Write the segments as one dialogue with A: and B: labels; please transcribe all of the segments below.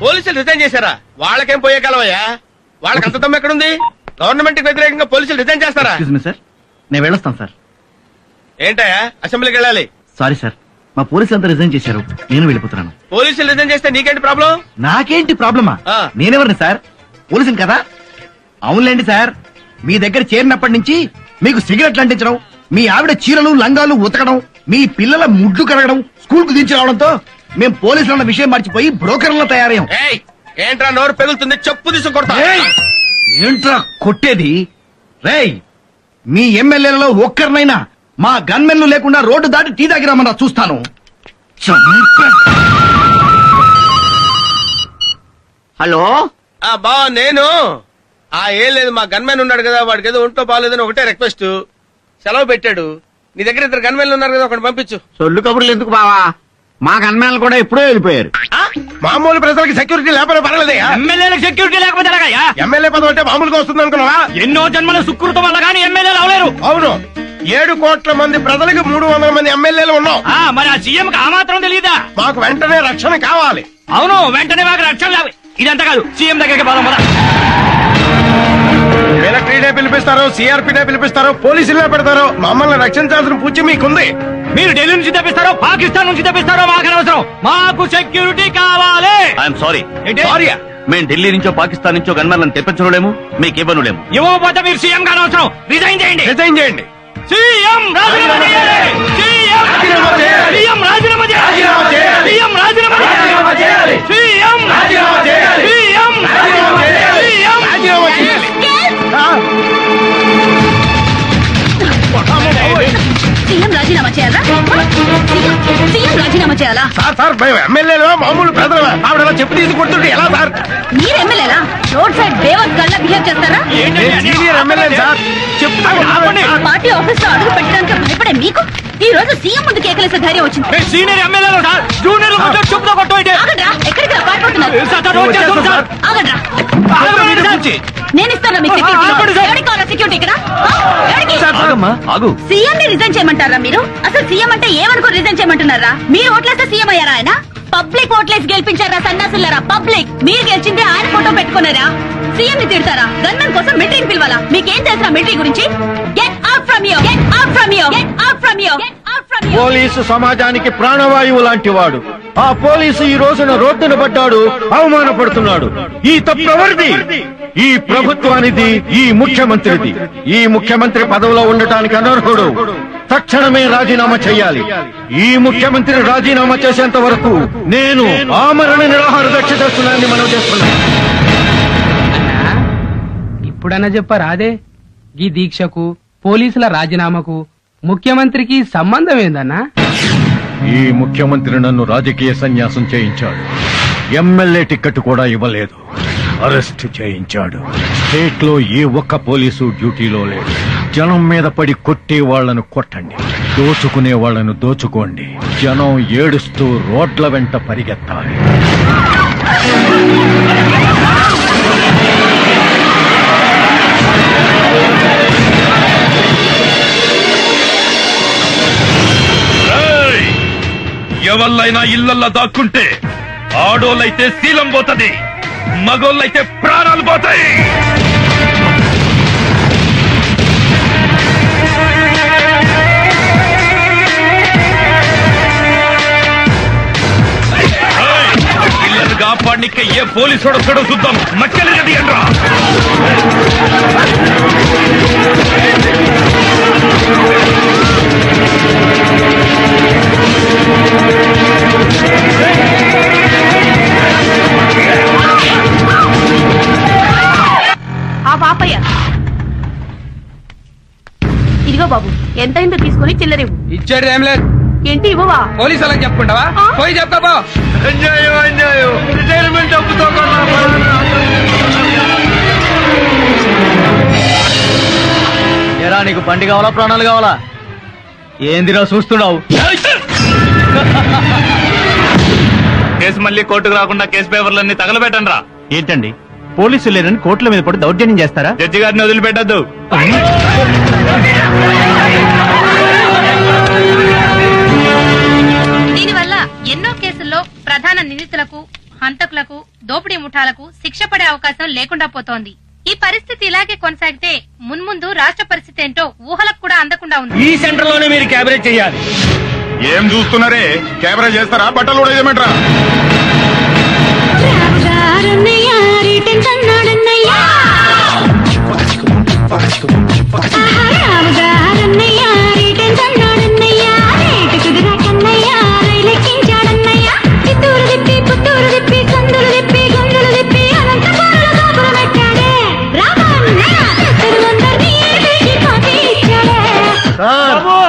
A: పోలీసులు రిజైన్ చేశారా? వాళ్ళకేం పోయే కాలమయ్యా? వాళ్ళకి అంత దమ్ము ఎక్కడుంది? గవర్నమెంట్ కి వ్యతిరేకంగా పోలీసులు రిజైన్ చేస్తారా?
B: సార్ నేను వెళ్ళొస్తాను సార్.
A: ఏంటయ్యా అసెంబ్లీకి వెళ్ళాలి?
B: సారీ సార్, మా పోలీసులు అంతా రిజైన్ చేశారు, నేను వెళ్ళిపోతున్నాను.
A: పోలీసులు రిజైన్ చేస్తే నీకేంటి ప్రాబ్లం?
B: నాకేంటి ప్రాబ్లమా? నేనెవరిని సార్? పోలీసులు కదా. అవునులేండి సార్, మీ దగ్గర చేరినప్పటి నుంచి మీకు సిగరెట్లు అంటించడం, మీ ఆవిడ చీరలు లంగాలు ఉతకడం, మీ పిల్లల ముడ్లు కడగడం, స్కూల్ కు దించి రావడంతో మేము పోలీసులు అన్న విషయం మర్చిపోయి బ్రోకర్లా తయారయ్యాం.
A: ఏంట్రా నోరు పెగులుతుంది? చెప్పు తీసు కొడతా.
B: ఏంట్రా కొట్టేది? రేయ్, మీ ఎమ్మెల్యేలలో ఒక్కరినైనా మా గన్మెన్లు లేకుండా రోడ్డు దాటి టీ తాగిరామన్నా చూస్తాను.
C: హలో
A: బా నేను ఏం లేదు, మా గన్మెన్ ఉన్నాడు కదా, వాడికి ఏదో ఒంట్లో బాగాలేదని ఒకటే రిక్వెస్ట్. సెలవు పెట్టాడు. నీ దగ్గర 2 గన్మెన్లు ఉన్నారు కదా, ఒకటి పంపించు.
C: సొల్లు కబుర్లు ఎందుకు బావా? మా గన్మేనలు కూడా ఎప్పుడో వెళ్ళిపోయారు.
A: మామూలు ప్రజలకి సెక్యూరిటీ లేకపోతే పర్వాలేదు.
D: ఎమ్మెల్యేలకు సెక్యూరిటీ లేకపోతే
A: ఎమ్మెల్యే పదవి అంటే మామూలుగా వస్తుంది అనుకున్నావా?
D: ఎన్నో జన్మల సుకృతం వల్ల కానీ ఎమ్మెల్యేలు అవలేరు.
A: అవును, 7 కోట్ల మంది ప్రజలకు 300 మంది ఎమ్మెల్యేలు ఉన్నాం.
D: మరి ఆ సీఎం కి ఆ మాత్రం తెలియదా?
A: మాకు వెంటనే రక్షణ కావాలి.
D: అవును, వెంటనే మాకు రక్షణ కావాలి. ఇదంతా కాదు, సీఎం దగ్గరికి పోదాం.
A: మిలిటరీనే పిలిపిస్తారు, సిఆర్పీనే పిలిపిస్తారు, పోలీసులే పెడతారు. మమ్మల్ని రక్షించాల్సిన పూచి మీకుంది.
D: మీరు ఢిల్లీ నుంచి తెప్పిస్తారో పాకిస్తాన్ నుంచి తెప్పిస్తారో మాకు అనవసరం. మాకు సెక్యూరిటీ కావాలి.
B: I'm sorry.
A: సారీయా?
B: మేము ఢిల్లీ నుంచో పాకిస్తాన్ నుంచో గన్మెన్లను తెప్పించలేము, మీకు ఇవ్వనులేము.
D: ఇవ్వకపోతే మీరు సీఎం కానవసరం. రిజైన్ చేయండి.
A: రిజైన్ చేయండి.
D: సీఎం రాజీనామా చేయాలి. సీఎం రాజీనామా చేయాలి. సీఎం రాజీనామా చేయాలి. సీఎం రాజీనామా చేయాలి. సీఎం రాజీనామా చేయాలి. సీఎం రాజీనామా చేయాలి. సీఎం రాజీనామా చేయాలి.
E: సీఎం రాజీనామా చేయాలా? సీఎం రాజీనామా చేయాలా?
A: సార్ మేము ఎమ్మెల్యేలో మామూలు ప్రజలు. ఆవిడ చెప్పు తీసుకుంటుంటే ఎలా సార్?
E: మీరు ఎమ్మెల్యేలా? రోడ్ సైడ్ దేవత్ గల్లా బిహేవ్ చేస్తారా?
A: Senior MLA sir.
E: Party office లో అడుగు పెట్టడానికి భయపడే మీకు ఈ రోజు సీఎం ముందు కేకలేసే ధైర్యం వచ్చింది.
D: సీనియర్ ఎమ్మెల్యేలు సార్, జూనియర్ చెప్పుతో కొట్టు.
E: ఆగండ్రా, ఎక్కడికి పారిపోతున్నారు? ఆగండ్రా, నేను ఇస్తాను మీకు సెక్యూరిటీ. ఇక్కడ సీఎం ని రిజైన్ చేయమంటారా మీరు? అసలు సీఎం అంటే ఏమనుకో రిజైన్ చేయమంటున్నారా? మీరు ఓట్లేస్తే సీఎం అయ్యారా? ఆయన పబ్లిక్ ఓట్లేసి గెలిపించారా? సన్నాసులారా పబ్లిక్. మీరు గెలిచిందే ఆయన ఫోటో పెట్టుకున్నారా? సీఎం ని తిడతారా? గన్మెన్ కోసం మిలిటరీని పిలవాలా? మీకేం తెలుసా మిలిటరీ గురించి? Get out from here. Get out from here. Get out from here. Get out from here.
F: Police సమాజానికి ప్రాణవాయువు లాంటి వాడు. ఆ పోలీసు ఈ రోజున రోడ్డున పడ్డాడు, అవమానపడుతున్నాడు. ఈ తప్పు ఎవరిది? ఈ ప్రభుత్వానిది, ఈ ముఖ్యమంత్రిది. ఈ ముఖ్యమంత్రి పదవిలో ఉండటానికి అనర్హుడు. తక్షణమే రాజీనామా చేయాలి. ఈ ముఖ్యమంత్రి రాజీనామా చేసేంత వరకు నేను ఆమరణ నిరాహార దీక్ష చేస్తున్నానని మనం చేస్తున్నాను.
G: ఇప్పుడన్నా చెప్పారా అదే? ఈ దీక్షకు పోలీసుల రాజీనామాకు ముఖ్యమంత్రికి సంబంధం ఏందన్నా?
F: ఈ ముఖ్యమంత్రి నన్ను రాజకీయ సన్యాసం చేయించాడు. ఎమ్మెల్యే టికెట్ కూడా ఇవ్వలేదు, అరెస్ట్ చేయించాడు. స్టేట్ లో ఏ ఒక్క పోలీసు డ్యూటీలో లేడు. జనం మీద పడి కొట్టే వాళ్లను కొట్టండి, దోచుకునే వాళ్లను దోచుకోండి. జనం ఏడుస్తూ రోడ్ల వెంట పరిగెత్తాలి.
H: ఎవళ్ళైనా ఇళ్లల్లో దాక్కుంటే ఆడోళ్ళైతే శీలం పోతది, మగోళ్ళైతే ప్రాణాలు పోతాయి. ఇళ్లను కాపాడికే ఏ పోలీసు వస్తాడో చూద్దాం. మక్కలు కదియండ్రా.
E: పాపయ్య, ఇదిగో బాబు, ఎంతైందో తీసుకుని చిల్లరేవు.
D: ఇచ్చాడు ఏం లేదు.
E: ఏంటి ఇవ్వవా?
D: పోలీసు వాళ్ళకి చెప్పుకుంటావా? పోయి చెప్తావా?
F: రిటైర్మెంట్ డబ్బుతో
B: ఎరా, నీకు బండి కావాలా ప్రాణాలు కావాలా? ఏందిరా చూస్తున్నావు?
H: కేసు మళ్ళీ కోర్టుకు రాకుండా కేసు పేపర్లన్నీ తగలబెట్టండి రా.
B: ఏంటండి, పోలీసులు లేరని కోర్టుల మీద పడి దౌర్జన్యం చేస్తారా?
H: జడ్జి గారిని వదిలిపెట్టద్దు.
E: దీనివల్ల ఎన్నో కేసుల్లో ప్రధాన నిందితులకు
I: హంతకులకు దోపిడీ ముఠాలకు శిక్ష పడే అవకాశం లేకుండా పోతోంది. ఈ పరిస్థితి ఇలాగే కొనసాగితే మున్ముందు రాష్ట్ర పరిస్థితి ఏంటో ఊహలకు కూడా అందకుండా ఉంది.
D: ఈ సెంటర్ లోనే మీరు క్యాబినెట్ చేయాలి.
H: ఏం చూస్తున్నారే? కెమెరా చేస్తారా? బట్టలు కూడా ఇదేమంటారా?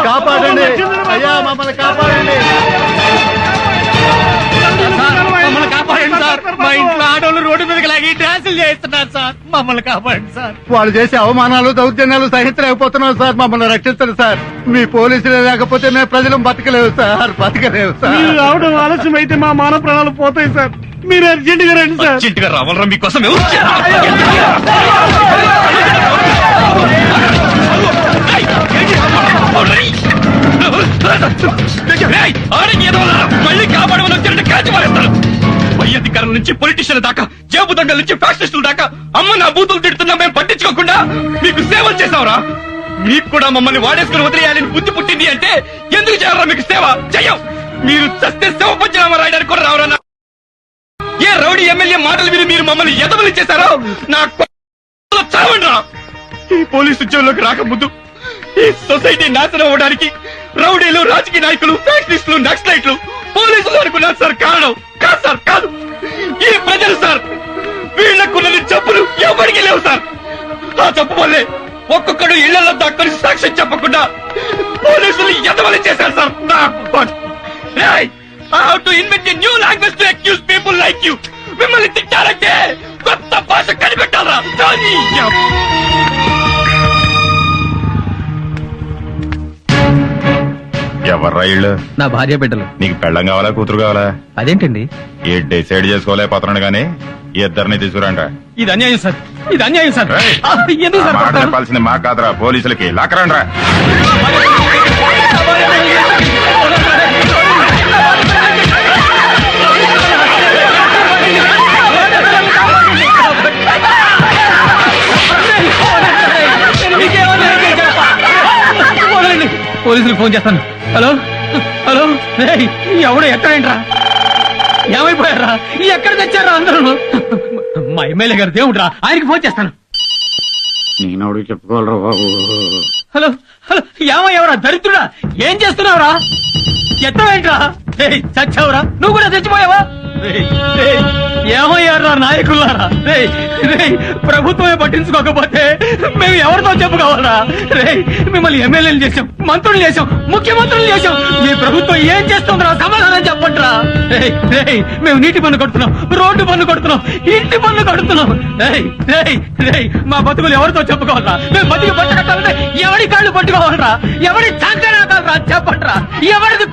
F: కాపాడండి అయ్యా, మమ్మల్ని కాపాడండి.
D: మమ్మల్ని కాపాడండి సార్. మా ఇంట్లో ఆడోళ్ళు రోడ్డు మీదకి లాగి డ్యాన్సులు చేస్తున్నారు సార్. మమ్మల్ని కాపాడండి సార్.
F: వాళ్ళు చేసే అవమానాలు దౌర్జన్యాలు సహించలేకపోతున్నాం సార్. మమ్మల్ని రక్షించండి సార్. మీ పోలీసులే లేకపోతే మేము ప్రజలు బతకలేవు సార్, బతకలేవు సార్.
D: మీరు రావడం ఆలస్యం అయితే మా మానవ ప్రాణాలు పోతాయి సార్. మీరు అర్జెంట్ గా రండి సార్.
H: అర్జెంట్ గా రావాలరా మీకోసం. మళ్ళీ కాపాడమని వచ్చారంటే కాల్చి మారేస్తారు. పై అధికారుల నుంచి పొలిటీషియన్ దాకా, జేబు దొంగల నుంచి ఫ్యాక్షనిస్టుల దాకా అమ్మ నా బూతులు తిడుతున్నా మేము పట్టించుకోకుండా మీకు సేవలు చేసావురా. మీకు కూడా మమ్మల్ని వాడేసుకుని వదిలేయాలని బుద్ధి పుట్టింది అంటే ఎందుకు చేయాలరా మీకు సేవ? చెయ్యం. మీరు చస్తే సేవ పంచనామా రాయడానికి కూడా రావరా? ఏ రౌడీ ఎమ్మెల్యే మాటలు విని మీరు మమ్మల్ని ఎదవలు చేశారో నా చావండ్రా. ఈ పోలీసు ఉద్యోగంలోకి రాకముందు ఈ సొసైటీ నాశనం అవ్వడానికి రౌడీలు, రాజకీయ నాయకులు, ఫ్యాక్షనిస్టులు, నక్సలైట్లు, పోలీసులు అనుకున్నారు సార్. కారణం కాదు సార్, కాదు. ఈ ప్రజలు సార్. వీళ్లకున్నది జబ్బులు ఎవరికి లేవు సార్. ఆ జబ్బు వల్లే ఒక్కొక్కడు ఇళ్లలో దాక్కుని సాక్ష్యం చెప్పకుండా పోలీసులు ఎదవలు చేశారు sir. I have to invent a new language to accuse people like you. మిమ్మల్ని తిట్టాలంటే కొత్త భాష కనిపెట్టాలరా. ఎవర్రా ఇళ్ళు?
B: నా భార్య బిడ్డలు.
H: నీకు పెళ్ళం కావాలా, కూతురు కావాలా?
B: అదేంటండి?
H: ఏ డిసైడ్ చేసుకోలేకపోతున్నాడు గానీ ఇద్దరిని తీసుకురంట.
D: ఇది అన్యాయం సార్. ఇది అన్యాయం సార్. ఎందుకు సార్
H: మాట చెప్పాల్సింది మా కాదురా, పోలీసులకి. లాక్కరండ్రా.
D: పోలీసులకు ఫోన్ చేస్తాను. హలో హలో, ఎవడో ఎక్కడేంట్రా? ఏమైపోయారా? ఎక్కడ తెచ్చారా అందరూ? మా ఎమ్మెల్యే గారు దేవుడ్రా, ఆయనకి ఫోన్ చేస్తాను.
C: నేను చెప్పుకోవాలరా బాబు.
D: హలో హలో, ఏమయ్యావరా దరిద్రుడా? ఏం చేస్తున్నావురా? ఎత్తవేంట్రా? చచ్చావురా? నువ్వు కూడా చచ్చిపోయావా? ఏమయ్యారా నాయకులారా? ప్రభుత్వమే పట్టించుకోకపోతే మేము ఎవరితో చెప్పుకోవాలరా? మిమ్మల్ని ఎమ్మెల్యేలు చేసాం, మంత్రులు చేసాం, ముఖ్యమంత్రులు చేసాం. మీ ప్రభుత్వం ఏం చేస్తుందిరా? సమాధానం చెప్పండిరా. మేము నీటి పన్ను కడుతున్నాం, రోడ్డు పన్ను కడుతున్నాం, ఇంటి పన్ను కడుతున్నాం. మా బతుకులు ఎవరితో చెప్పుకోవాలరా? మేము బతికి పట్టకట్టాలంటే ఎవరి కాళ్ళు పట్టుకోవాలరా? ఎవరి సంకరాకాలరా? చెప్పండిరా. ఎవరిది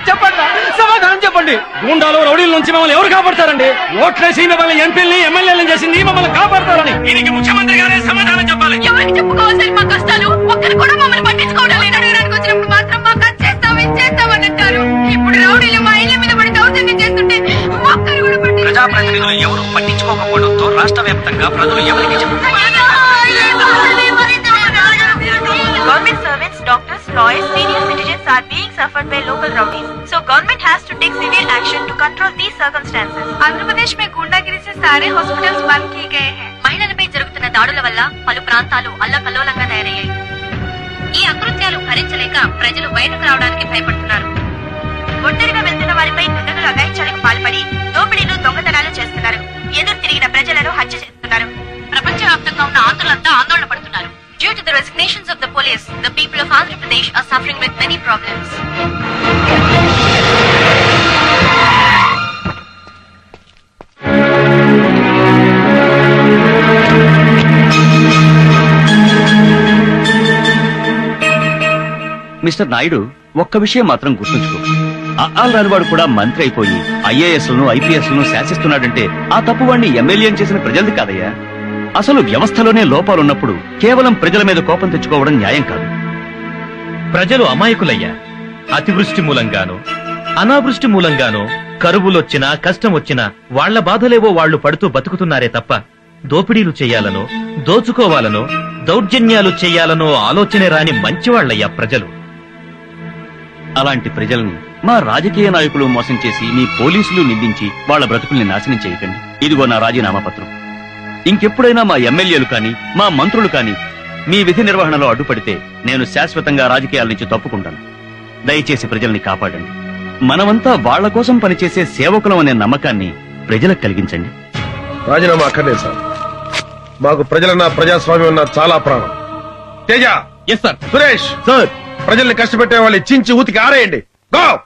D: చెప్పండి, సమాధానం చెప్పండి. గుండాలు, రౌడీల నుంచి మమ్మల్ని ఎవరు కాపాడతారండి? ఓట్లేసి మిమ్మల్ని ఎంపీలని, ఎమ్మెల్యేలను చేసింది మమ్మల్ని కాపాడతారని దీనికి ముఖ్యమంత్రి గారే సమాధానం చెప్పాలి.
E: ఎవరికి చెప్పుకోవాలి మా కష్టాలు? ఒక్కరు కూడా మమ్మల్ని పట్టించుకోవడం లేదు. అడగడానికి వచ్చినప్పుడు మాత్రం మాకు అది చేస్తాం, ఇది చేస్తామని అంటారు. ఇప్పుడు రౌడీలు మా ఇళ్ల మీద పడి దౌర్జన్యం చేస్తుంటే ఒక్కరు కూడా
J: ప్రజాప్రతినిధులు ఎవరు పట్టించుకోకపోవడంతో రాష్ట్ర వ్యాప్తంగా ప్రజలు ఎవరికి
E: Government servants, doctors, lawyers, senior citizens are being suffered by local rowdies. So government has to take severe action to control these circumstances. Andhra Pradesh में गुंडागिरी से सारे हॉस्पिटल्स बंद किए गए हैं. మహిళలపై జరుగుతున్న దాడుల వల్ల పలు ప్రాంతాలు అల్లకల్లోలంగా తయారయ్యాయి. ఈ అకృత్యాలు భరించలేక ప్రజలు బయటకు రావడానికి భయపడుతున్నారు. ఒంటరిగా వెళ్తున్న వారిపై దుండగులు అగాయిత్యాలకు పాల్పడి దోపిడీలు, దొంగతనాలు చేస్తున్నారు. ఎదురు తిరిగిన ప్రజలను హత్య చేస్తున్నారు. ప్రపంచవ్యాప్తంగా ఉన్న ఆంధ్రులంతా ఆందోళన పడుతున్నారు. Due to the resignations of the police, the people of Andhra Pradesh are suffering with many problems.
J: Mister Naidu, ఒక్క విషయం మాత్రం గుర్తుంచుకో. రానివాడు కూడా మంత్రి అయిపోయి ఐఏఎస్లను, ఐపీఎస్లను శాసిస్తున్నాడంటే ఆ తప్పు వాడిని ఎమ్మెల్యే చేసిన ప్రజలది కాదయ్యా. అసలు వ్యవస్థలోనే లోపాలున్నప్పుడు కేవలం ప్రజల మీద కోపం తెచ్చుకోవడం న్యాయం కాదు.
H: ప్రజలు అమాయకులయ్యా. అతివృష్టి మూలంగాను,
K: అనావృష్టి మూలంగానో కరువులొచ్చినా కష్టం వచ్చినా వాళ్ల బాధలేవో వాళ్లు పడుతూ బతుకుతున్నారే తప్ప దోపిడీలు చెయ్యాలనో దోచుకోవాలనో దౌర్జన్యాలు చెయ్యాలనో ఆలోచనే రాని మంచివాళ్లయ్యా ప్రజలు.
J: అలాంటి ప్రజల్ని మా రాజకీయ నాయకులు మోసం చేసి మీ పోలీసులు నిందించి వాళ్ళ బ్రతుకుల్ని నాశనం చేయకండి. ఇదిగో నా రాజీనామా పత్రం. ఇంకెప్పుడైనా మా ఎమ్మెల్యేలు కాని మా మంత్రులు కాని మీ విధి నిర్వహణలో అడ్డుపడితే నేను శాశ్వతంగా రాజకీయాల నుంచి తప్పుకుంటాను. దయచేసి ప్రజల్ని కాపాడండి. మనమంతా వాళ్ల కోసం పనిచేసే సేవకులం అనే నమ్మకాన్ని ప్రజలకు కలిగించండి.
A: రాజీనామా అక్కర్లేదు సార్. మాకు ప్రజలన్నా ప్రజాస్వామ్యం అన్నా చాలా ప్రాణం. Teja,
H: yes sir.
A: Suresh sir, ప్రజల్ని కష్టపెట్టే వాళ్ళు చించి ఊతికి ఆరేయండి. గో.